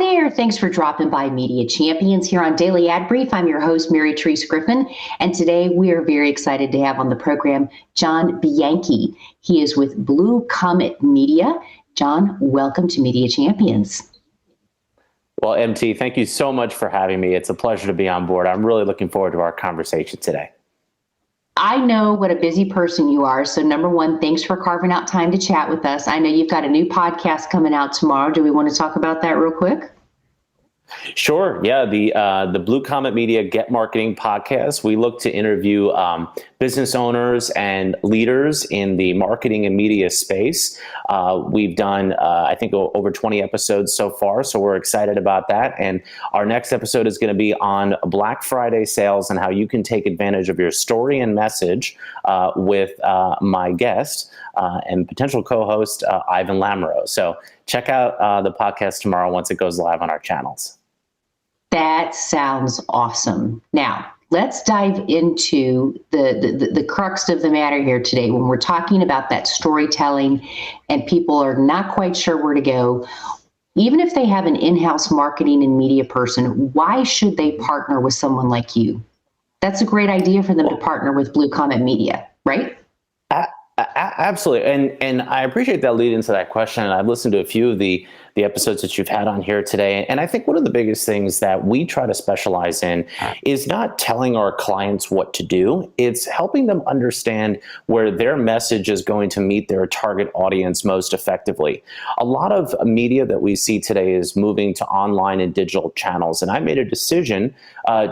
there. Thanks for dropping by Media Champions here on Daily Ad Brief. I'm your host, Mary Therese Griffin, and today we are very excited to have on the program John Bianchi. He is with Blue Comet Media. John, welcome to Media Champions. Well, MT, thank you so much for having me. It's a pleasure to be on board. I'm really looking forward to our conversation today. I know what a busy person you are. So number one, thanks for carving out time to chat with us. I know you've got a new podcast coming out tomorrow. Do we want to talk about that real quick? Sure. Yeah. The Blue Comet Media Get Marketing podcast. We look to interview business owners and leaders in the marketing and media space. We've done, I think, over 20 episodes so far. So we're excited about that. And our next episode is going to be on Black Friday sales and how you can take advantage of your story and message with my guest and potential co-host, Ivan Lamoureux. So check out the podcast tomorrow once it goes live on our channels. That sounds awesome. Now, let's dive into the crux of the matter here today. When we're talking about that storytelling and people are not quite sure where to go, even if they have an in-house marketing and media person, why should they partner with someone like you? That's a great idea for them to partner with Blue Comet Media, right? Absolutely. And I appreciate that lead into that question. And I've listened to a few of the episodes that you've had on here today. And I think one of the biggest things that we try to specialize in is not telling our clients what to do. It's helping them understand where their message is going to meet their target audience most effectively. A lot of media that we see today is moving to online and digital channels. And I made a decision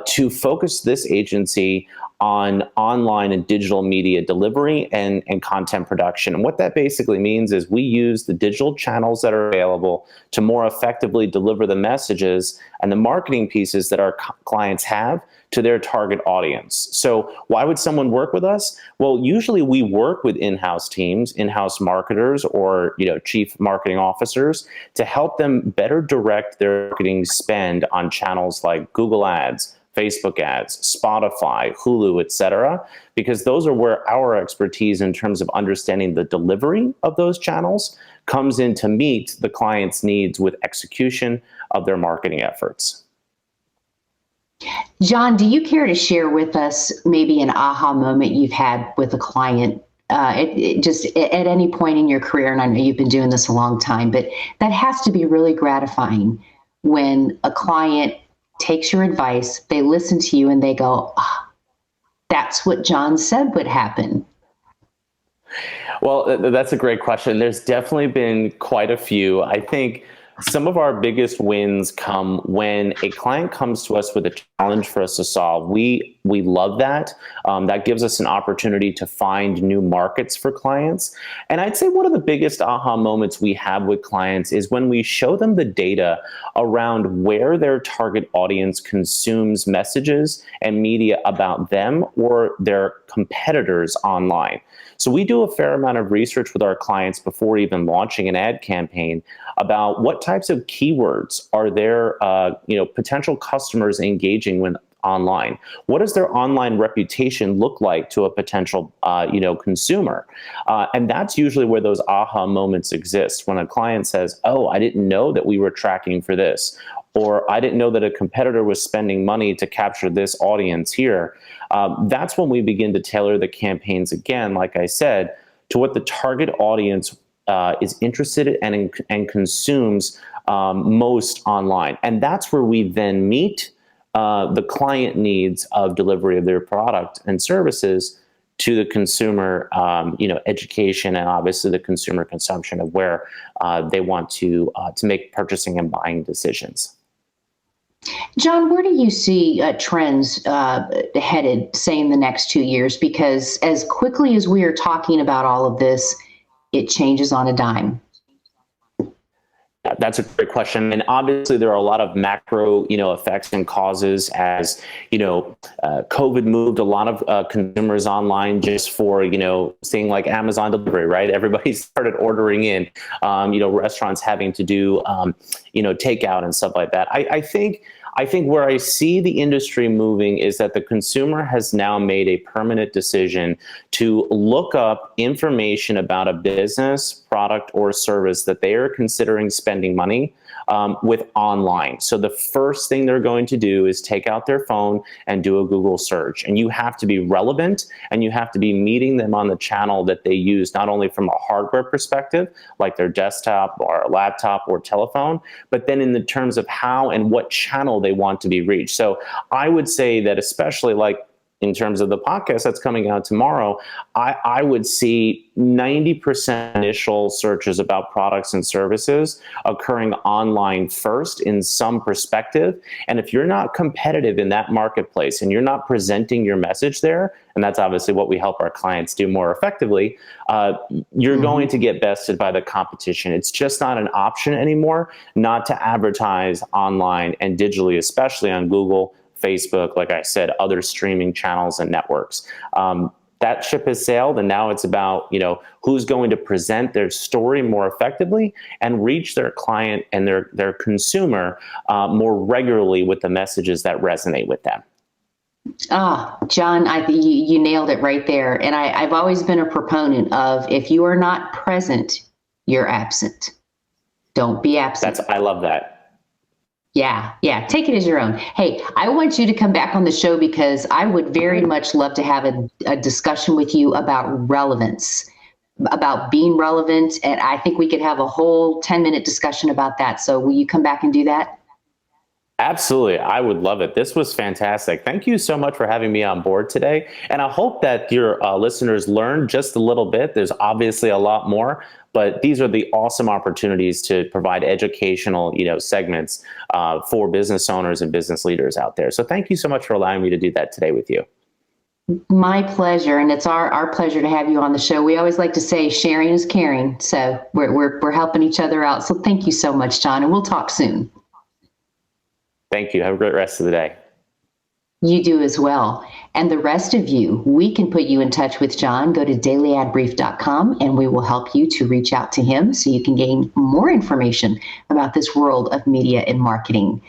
to focus this agency on online and digital media delivery and content production. And what that basically means is we use the digital channels that are available to more effectively deliver the messages and the marketing pieces that our clients have to their target audience. So why would someone work with us? Well, usually we work with in-house teams, in-house marketers, or chief marketing officers to help them better direct their marketing spend on channels like Google Ads, Facebook ads, Spotify, Hulu, et cetera, because those are where our expertise in terms of understanding the delivery of those channels comes in to meet the client's needs with execution of their marketing efforts. John, do you care to share with us maybe an aha moment you've had with a client just at any point in your career? And I know you've been doing this a long time, but that has to be really gratifying when a client takes your advice, they listen to you, and they go, that's what John said would happen. Well, that's a great question. There's definitely been quite a few. I think some of our biggest wins come when a client comes to us with a challenge for us to solve. We love that. That gives us an opportunity to find new markets for clients. And I'd say one of the biggest aha moments we have with clients is when we show them the data around where their target audience consumes messages and media about them or their competitors online. So we do a fair amount of research with our clients before even launching an ad campaign about what types of keywords are their potential customers engaging with online. What does their online reputation look like to a potential consumer? And that's usually where those aha moments exist, when a client says, oh, I didn't know that we were tracking for this, or I didn't know that a competitor was spending money to capture this audience here. That's when we begin to tailor the campaigns again, like I said, to what the target audience is interested in and consumes most online. And that's where we then meet the client needs of delivery of their product and services to the consumer, education, and obviously the consumer consumption of where they want to make purchasing and buying decisions. John, where do you see trends headed, say, in the next 2 years? Because as quickly as we are talking about all of this, it changes on a dime. That's a great question. And obviously there are a lot of macro, effects and causes as, COVID moved a lot of consumers online just for, seeing like Amazon delivery, right? Everybody started ordering in, restaurants having to do, takeout and stuff like that. I think where I see the industry moving is that the consumer has now made a permanent decision to look up information about a business, product, or service that they are considering spending money with online. So the first thing they're going to do is take out their phone and do a Google search. And you have to be relevant, and you have to be meeting them on the channel that they use, not only from a hardware perspective, like their desktop or laptop or telephone, but then in the terms of how and what channel they want to be reached. So I would say that, especially like in terms of the podcast that's coming out tomorrow, I would see 90% initial searches about products and services occurring online first in some perspective. And if you're not competitive in that marketplace and you're not presenting your message there, and that's obviously what we help our clients do more effectively, you're going to get bested by the competition. It's just not an option anymore not to advertise online and digitally, especially on Google, Facebook, like I said, other streaming channels and networks. That ship has sailed, and now it's about, who's going to present their story more effectively and reach their client and their consumer more regularly with the messages that resonate with them. John, you nailed it right there. And I've always been a proponent of, if you are not present, you're absent. Don't be absent. I love that. Yeah. Take it as your own. Hey, I want you to come back on the show because I would very much love to have a discussion with you about relevance, about being relevant. And I think we could have a whole 10-minute discussion about that. So will you come back and do that? Absolutely. I would love it. This was fantastic. Thank you so much for having me on board today. And I hope that your listeners learned just a little bit. There's obviously a lot more, but these are the awesome opportunities to provide educational, segments for business owners and business leaders out there. So thank you so much for allowing me to do that today with you. My pleasure. And it's our pleasure to have you on the show. We always like to say sharing is caring. So we're helping each other out. So thank you so much, John, and we'll talk soon. Thank you. Have a great rest of the day. You do as well. And the rest of you, we can put you in touch with John. Go to dailyadbrief.com and we will help you to reach out to him so you can gain more information about this world of media and marketing.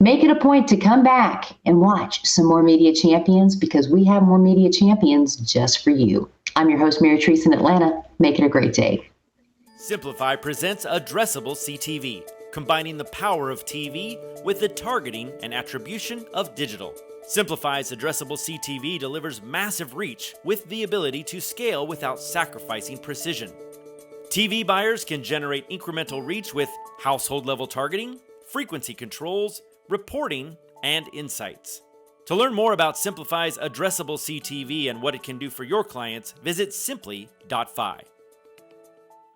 Make it a point to come back and watch some more Media Champions, because we have more Media Champions just for you. I'm your host, Mary Treese in Atlanta. Make it a great day. Simplify presents Addressable CTV, combining the power of TV with the targeting and attribution of digital. Simplify's Addressable CTV delivers massive reach with the ability to scale without sacrificing precision. TV buyers can generate incremental reach with household-level targeting, frequency controls, reporting, and insights. To learn more about Simplify's Addressable CTV and what it can do for your clients, visit simply.fi.